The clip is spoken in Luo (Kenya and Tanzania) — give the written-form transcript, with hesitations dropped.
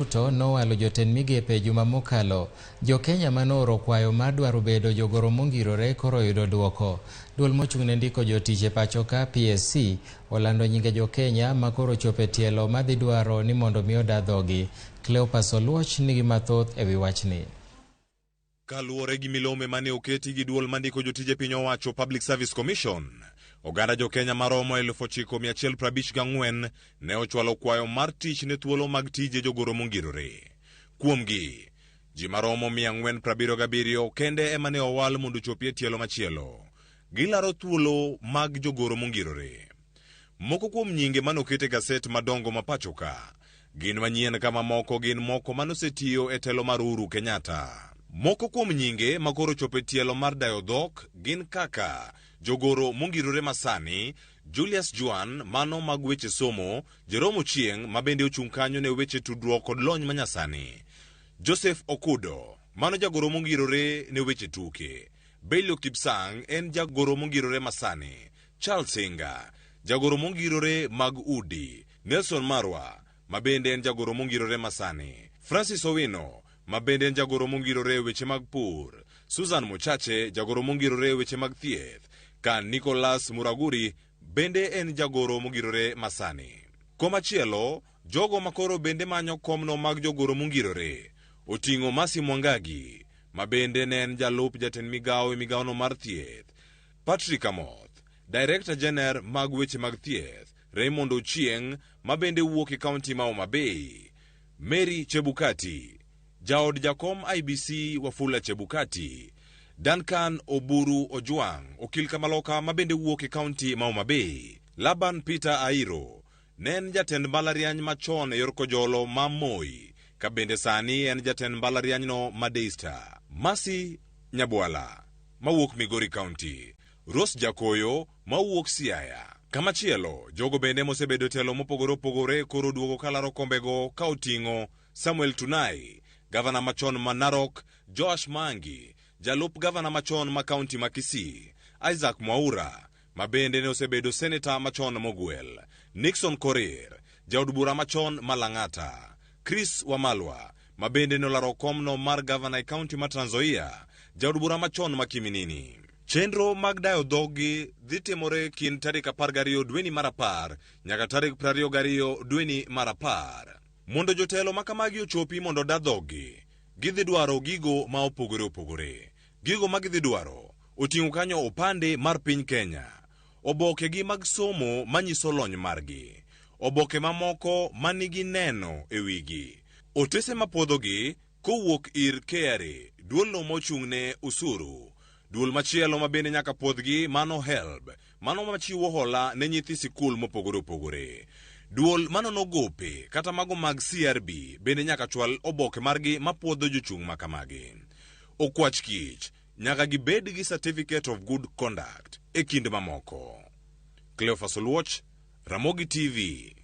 Ruto nowalo jotend migepe juma mokalo. Jo-Kenya manoro kwayo mar dwaro bedo jogoro mongirore koro yudo duoko. Duol mochung'ne ndiko jotich e pacho ka PSC olando nyinge jo-Kenya makoro chope tielo madhi dwaro ni mondo mi odadhogi. Cleopas Oluoch nigi mathoth ewi wachni. Kaluwore gi milome mane oketi gi duol mandiko jotije piny owacho Public Service Commission, oganda jo-Kenya maromo 9,154 ne ochwalo kwayo mar tich ne thuolo mag tije jogoro mongirore. Kuomgi, ji maromo 477 kende ema ne owal mondo chopie tielo machielo. Gilaro thuolo mag jogoro mongirore. Moko kuom nyinge manokete gaset madongo mapacho ka gin manyien kama moko gin moko manosetiyo e telo mar Uhuru Kenyatta. Moko kuom nyinge makoro chope tielo mar dayo dhok gin kaka jogoro mongirore masani, Julius Juan mano mag weche somo, Jerome Ochieng mabende ochung' kanyo ne weche tudruok kod lony manyasani, Joseph Okudo mano jagoro mongirore ne weche tuke, Belio Kipsang en jagoro mongirore masani, Charles Singa jagoro mongirore mag udi, Nelson Marwa mabende en jagoro mongirore masani, Francis Owino mabende en jagoro mongirore weche mag pur, Susan Mochache jagoro mongirore weche mag thieth, ka Nicholas Muraguri bende en jagoro mongirore masani. Komachielo, jogo makoro bende manyo komno mag jogoro mongirore oting'o Masi Mwangagi mabende ne en jalup jatend migawo e migawono mar thieth, Patrick Amoth, Director General mag weche mag thieth, Raymond Ochieng mabende wuok e kaunti ma Homa Bay, Mary Chebukati, jaod jakom IBC Wafula Chebukati, Duncan Oburu Ojwang, okil kamaloka mabende wuok e kaunti ma Homa Bay, Laban Peter Airo, nen jatend mbalariany machon e yor kojolo ma Moi, kabende sani en jatend mbalarianyno ma Daystar, Masi Nyabwala mawuok Migori County, Rose Jakoyo mawuok Siaya. Kamachielo, jogo bende mosebedo telo mopogore opogore koro duogo kalaro kombego ka oting'o Samuel Tunai, gavana machon ma Narok, Joash Mangi, jalup gavana machon ma kaunti ma Kisii, Isaac Mwaura mabende ne osebedo seneta machon mogwel, Nixon Korir, jaod bura machon ma Lang'ata, Chris Wamalwa mabende ne olaro komno mar gavana e kaunti ma Trans Nzoia, jaod bura machon ma Kiminini. Chenro mag dayo dhogi dhi timore kin tarik 12 dweni mar 10 nyaka tarik 22 dweni mar 10. Mondo jotelo makamagi ochopi mondo da dhogi, gidhi dwaro gigo ma opogore opogore. Gigo ma gidhi dwaro oting'o kanyo opande mar piny Kenya, oboke gi mag somo manyiso lony margi, oboke mamoko manigi neno e wigi, otese mapodhogi kowuok ir KRA, duolno mochung'ne usuru. Duol machielo mabende nyaka podhgi mano HELB, mano machiwo hola ne nyithi sikul mopogore opogore. Duol manono gope kata mago mag CRB bende nyaka chwal oboke margi mapodho jochung' makamagi. Okwach kich nyaka gibed gi Certificate of Good Conduct e kind mamoko. Cleopas Oluoch, Ramogi TV.